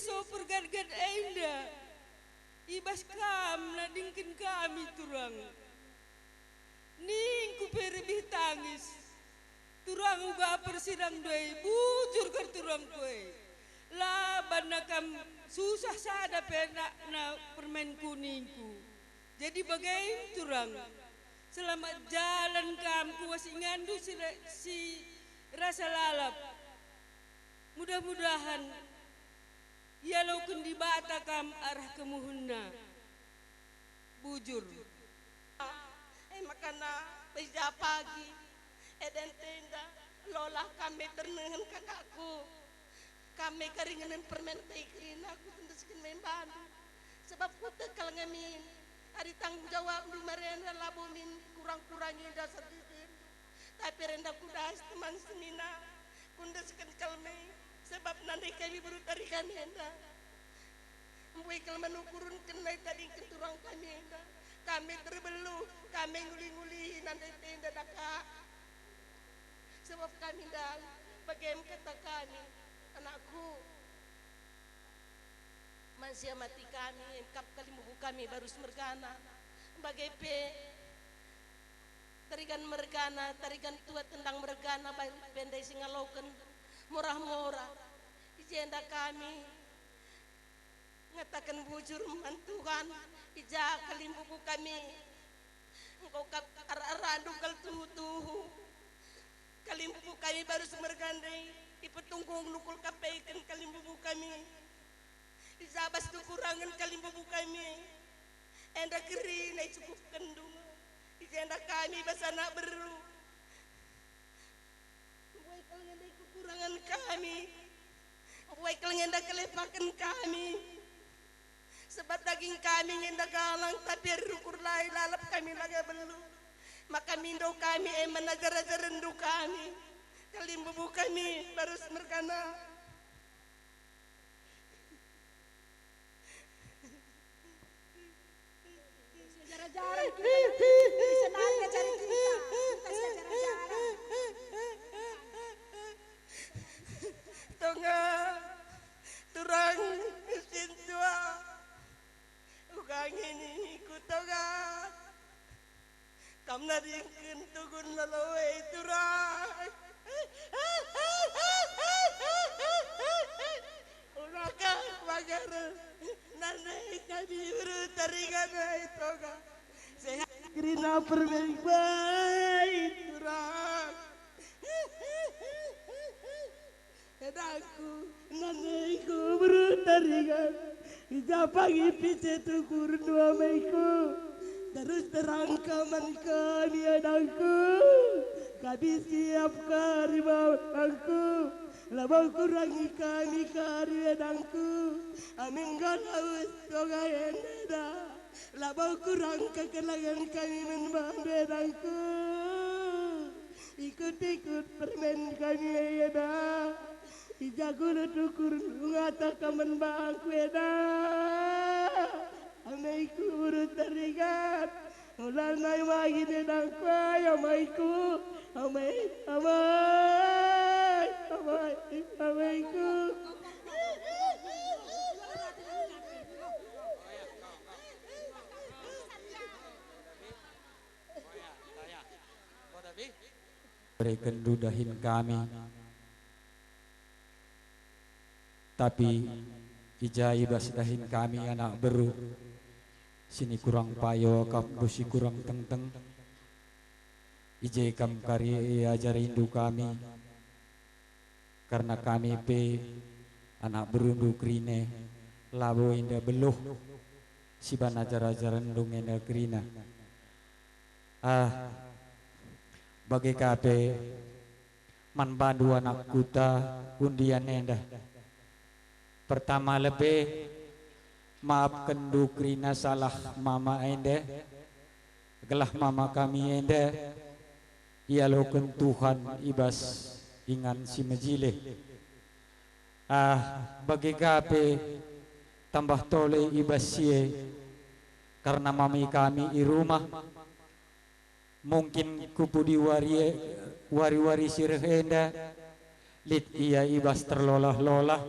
sopur gargan enda. Ibas kam nadingkin kami turang. Ning ku peribih tangis. Turang uga persidang doi bujur ker turang kue. Laban nakam susah sada penak na permen kuningku. Jadi bagaimana turang? Selamat jalan kam kuas ingandu si rasa lalap. Mudah-mudahan ia laukun di bata kam arah kemuhunna. Bujur. Makana beja pagi eden tenda lolah kami ternehan kakakku. Kami keringanan permen tekin aku tentu sekin membantu. Sebab ku tekal ngamin. Hari tanggung jawab lu merenda labumin kurang-kurangi dasar dikin. Tapi renda kudas teman semina. Kunda sekin kalme. Sebab nanti kami baru tarikan enda. Mbui kalman ukurun kenai tadi keturang kami enda. Kami terbelu, kami nguli-nguli nanti tenda daka. Sebab kami dah bagaimana kata kami. Anakku manusia mati kami kap kali mubu kami baru mergana bagai pe tarikan mergana tarikan tua tendang mergana pendai singaloken murah-murah ijenda kami ngatakan bujur mantuhan ija kali mubu kami engkau kap aradu kal tuhu kali mubu kami baru mergandai ipetungkung nukul kapaikan kalimbubu kami izabas kekurangan kalimbubu kami enda keri na cukup kendung ijenda kami basana beru buai kalengenda kekurangan kami buai kalengenda kelepakan kami sebab daging kami ngenda galang tapi rukur lai lalap kami lagi belu maka mindo kami menajar-ajar rendu kami kalimbubu kami baru merkana jarang-jarang kita senangnya cari kita jarang-jarang tonga turang mesin tua ukangin ku tonga kamna dingkin tugun lalowe turang Uraka magar nanai kami buru taringan itu ga sehat kerina permen baik turang edaku nanai ku buru taringan ija pagi pice tukur dua maiku terus terang kaman kami edaku kami siap karibau aku labau kurangi kami karibedangku amin galau toga endeda labau kurang kekelangan kami menbambedangku ikut-ikut permen kami eda ijaku tukur ngata kaman bangku eda amaiku urut teringat ulang naik lagi dedangku amaiku amai amaiku berikan dudahin kami tapi ijai basdahin kami anak beru sini kurang payo kap busi kurang teng-teng ijai kam kari ajar rindu kami karena kami pe anak berundu krine labo indah beluh si ban ajar-ajar rendung indah krina bagai kape man bandu anak kuta undian endah pertama lebih maafkan dukrina salah mama ende gelah mama kami ende ia loken Tuhan ibas ingan si mejile bagi kape tambah tole ibas sie karena mami kami di rumah mungkin kupudi wari-wari sireh enda lit ia ibas terlolah-lolah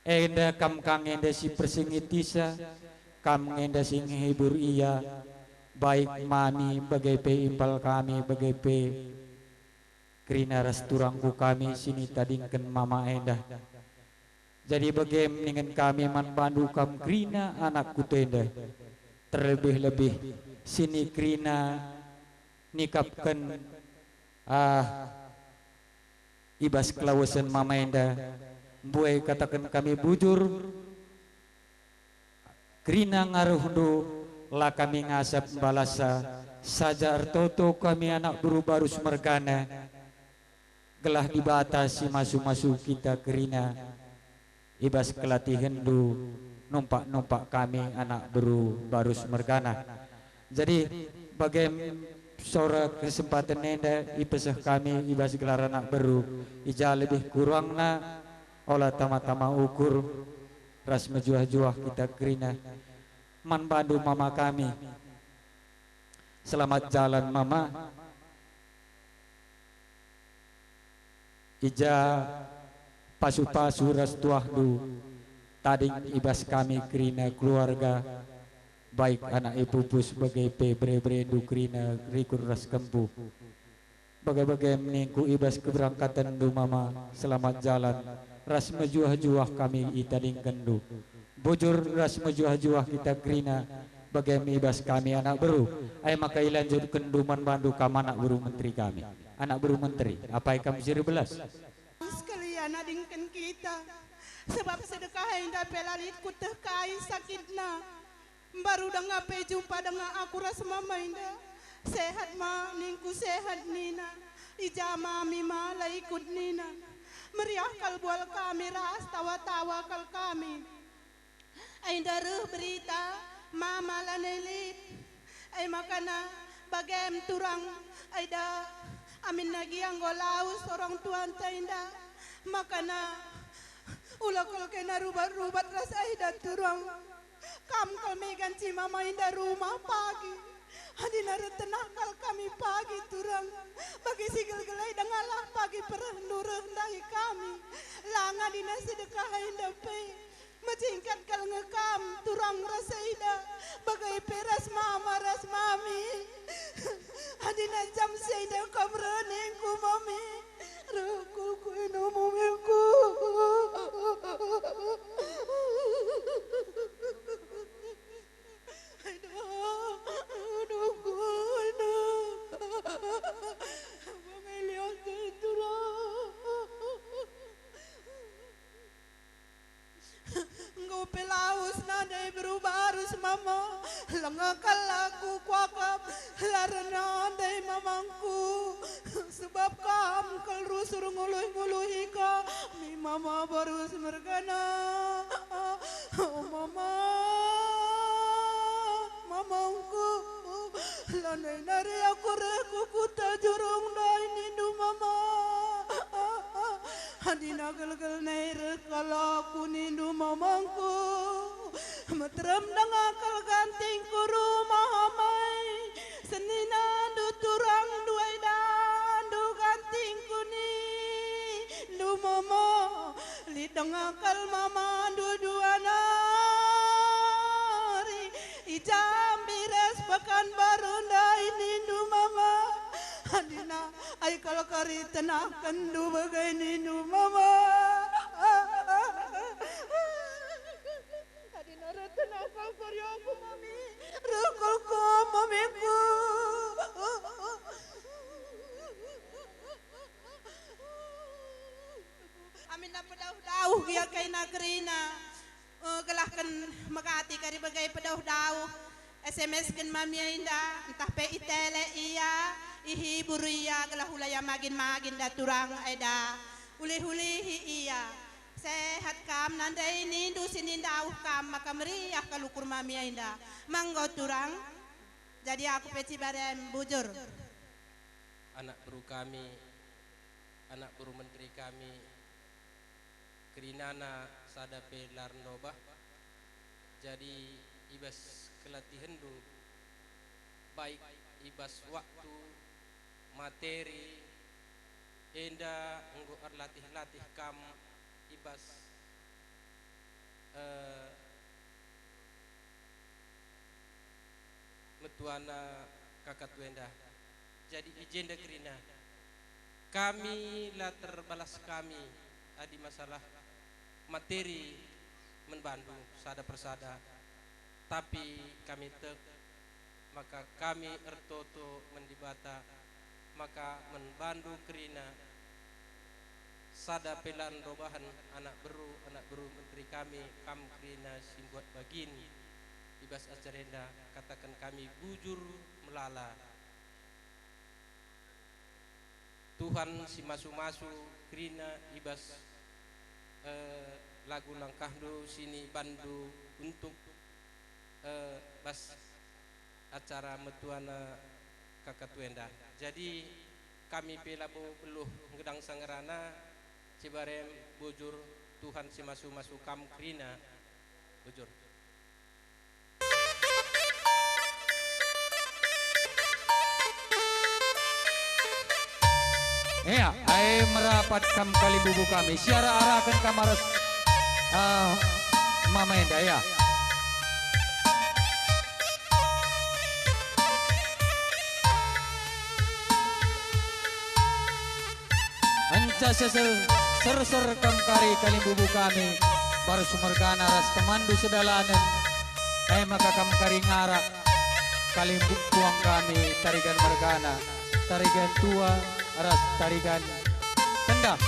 enda kam kang enda si persingitisa kam enda sing hibur ia baik mami bagai pe impal kami bagai pe kerina resturangku kami sini tadingken mama enda jadi bagai dengan kami man bandu kam kerina anakku tenda terlebih-lebih sini kerina nikapkan ibas kelawasan mama enda buai katakan kami bujur kerina ngaruh do lah kami ngasap balasa saja artoto kami anak buru barus mergana gelah dibatasi masu-masu kita kerina ibas kelatihan do numpak kami anak buru barus mergana jadi bagaimana sora kesempatan nenda ipesah kami ibas gelar anak baru ija lebih kurangna olah tama-tama ukur ras mejuah-juah kita kerina man bandu mama kami selamat jalan mama ija pasu-pasu ras tuahdu tading ibas kami kerina keluarga baik anak ibu pus sebagai bre-bre krina rikur ras kempu bagai-bagai meningku ibas keberangkatan du mama selamat jalan ras mejuah-juah kami itadingkan du bujur ras mejuah-juah kita krina bagai ibas kami anak beru ay maka ilanjut kenduman bandu kam anak beru menteri kami anak beru menteri apa ikam siri belas sekalian adingkan kita sebab sedekah indah pelalit kuteh kai sakitna baru dengar jumpa dengan aku ras mama indah sehat ma ningku sehat nina ija mami ma la ikut nina meriah kal bual kami ras tawa-tawa kal kami indah ruh berita mama la nelip ay makana bagem turang aida amin lagi anggolaus orang tuan indah makana ulakol kena rubat-rubat ras aida turang kam kami ganci mama indah rumah pagi hadina retenakal kami pagi turang bagi sigel gelai dengalah pagi perendu rendahi kami langa dina sedekah indah pe macingkat kal ngekam turang rasa indah bagai peras mama ras mami hadina jam seidah kam renengku mami rekulku ino momengku Engkau pelaus nadai berubarus mama lengakal aku kuakap larana nadai mamangku sebab kam kalau suruh nguluh-nguluhi ka mi mama barus mergana oh mama mamangku lanai nari aku reku kuta jurung dai nindu mama hadina gel-gel nai rekala aku nindu mamangku metram dangakal ganting ku rumah mai senina du turang duai dandu ganting ku ni du mama li dangakal mama dua nari ijam bires pekan baru ndai nindu mama hadina ay kalau kari tenakan du bagai nindu mama hadina retenakal kari aku mami rekulku mamiku amin na pedauh-dauh kia kay nagrina gelahkan magati kari bagai pedauh-dauh SMS kan mami indah entah pe itele iya ihibur iya gelah hulaya magin-magin da turang eda uli-hulihi iya sehat kam nandai nindu sinindauh kam maka meriah kalukur mami indah manggo turang jadi aku peci barem bujur anak buru kami anak buru menteri kami kerinana sadape larnobah jadi ibas kelatihan du baik ibas waktu materi enda enggo latih-latih kam ibas eh, metuana kakak tuenda. Jadi izin dekrina kami lah terbalas kami adi masalah materi menbantu sada persada, tapi kami tek maka kami ertoto mendibata maka menbantu kerina sada pelan robahan anak beru menteri kami kam kerina simbuat bagin ibas acarenda katakan kami bujur melala Tuhan si masu-masu kerina ibas lagu langkahdu sini bandu untuk bas acara metuana kakak tuenda. Jadi kami pelabo beluh ngedang sangerana cibarem bujur Tuhan si masu-masu kam krina bujur. Ya, ai merapat kam kali bubu kami. Siara arahkan kamaras mamenda ya. Anca ser kam kari kali bubu kami. Baru sumergana ras temandu sedalanan. Maka kam kari ngarak kali buang kami tarigan mergana. Tarigan tua ras tarigan kendang.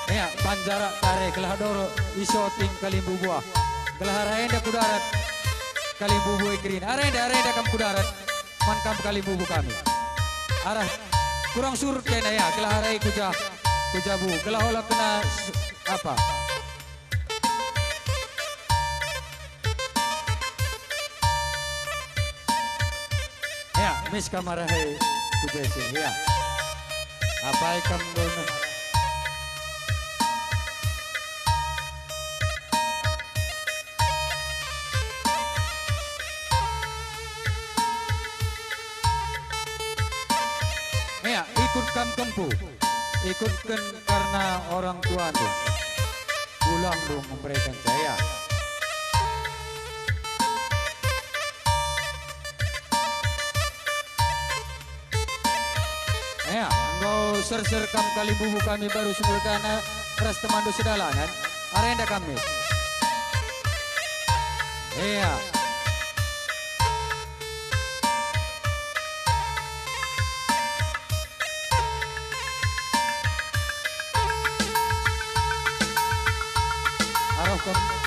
Ya, banjara tarik gelah doro iso ting kalimbu buah. Gelah raenda kudarat kalimbu buah green. Arenda kam kudarat man kam kalimbu kami. Arah kurang surut kena ya gelah rai kujabu. Gelah olah kena apa? Ya, mis kamarahai kujese ya. Apa kam dona? Ya, ikutkan kempu, ikutkan karena orang tua tuh pulang dong memberikan saya. Ya, engkau ser kam kali bubu kami baru sumberkana ras temandu sedalanan, arenda kami. Iya.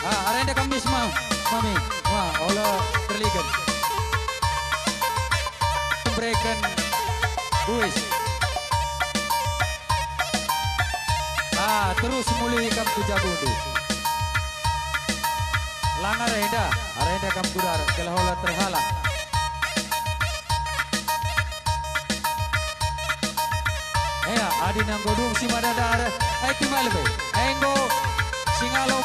Arenda kamis mami, wah, Allah terlihat. Memberikan buis. Terus mulai kam kujabudu. Langa arenda kam kudar, kelah Allah terhalang. Ya, adi nang godung si madada ai kimalbe. Enggo singalo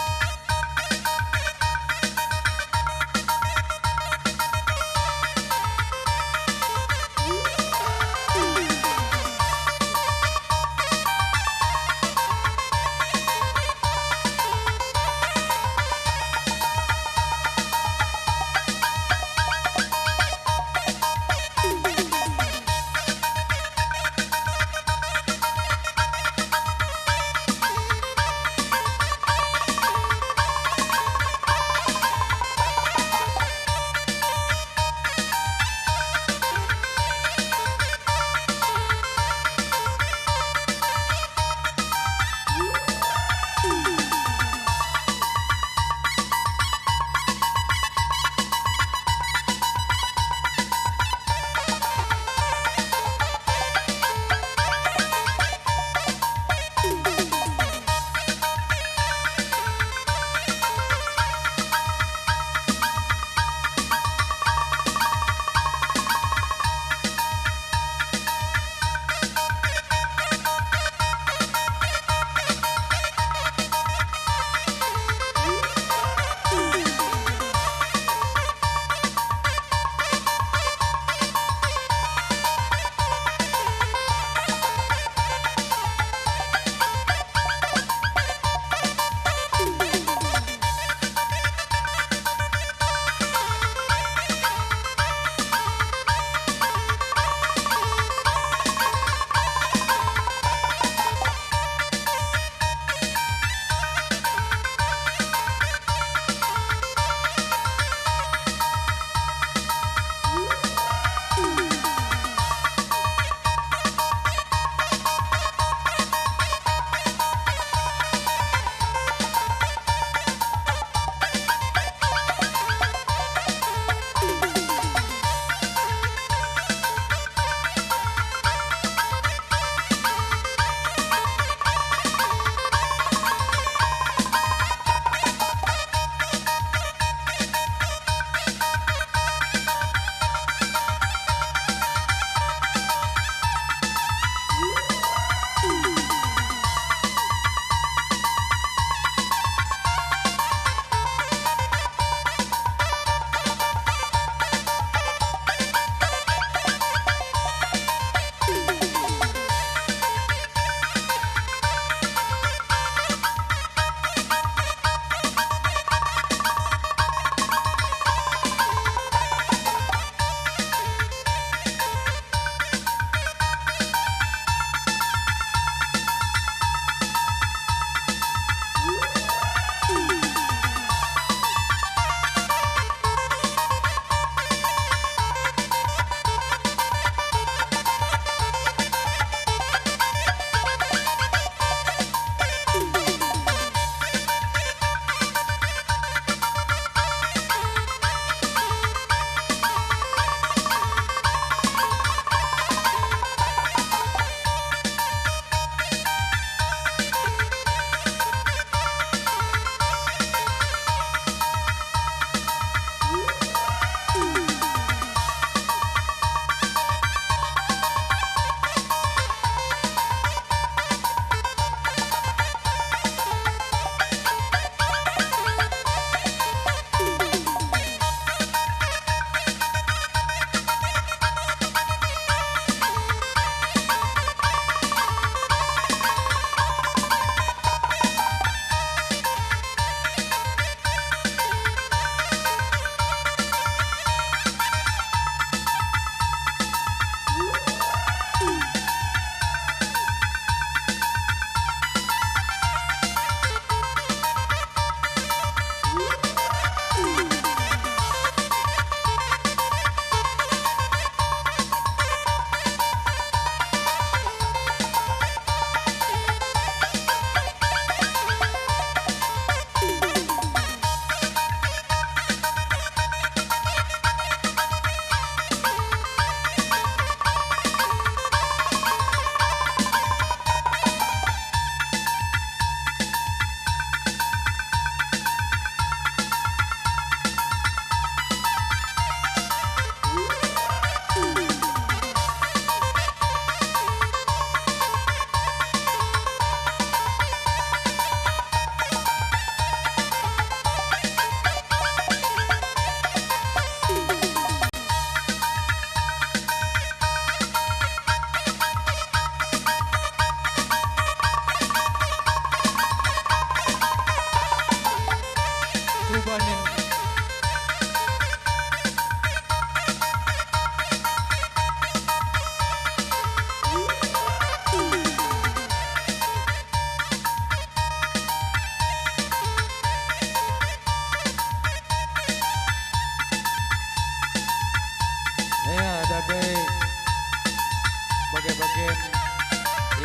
bagian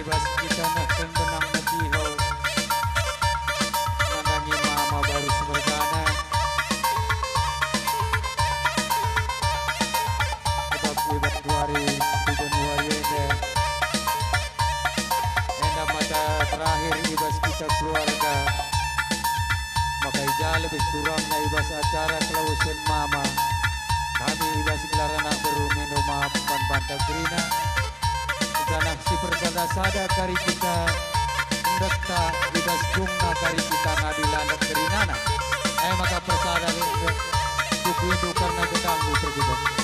ibas kita nak benang natihau nandangi mama baru semergana sebab ibas 2000 Januari ini enda mata terakhir ibas kita keluarga maka ija lebih kurang na ibas acara kelausan mama kami ibas gelarana berumin rumah bantah gerina janah si persada sada kari kita ndekta ibas bungna kari kita ngadilan gerinana maka persada buku itu karena gedang bu pergi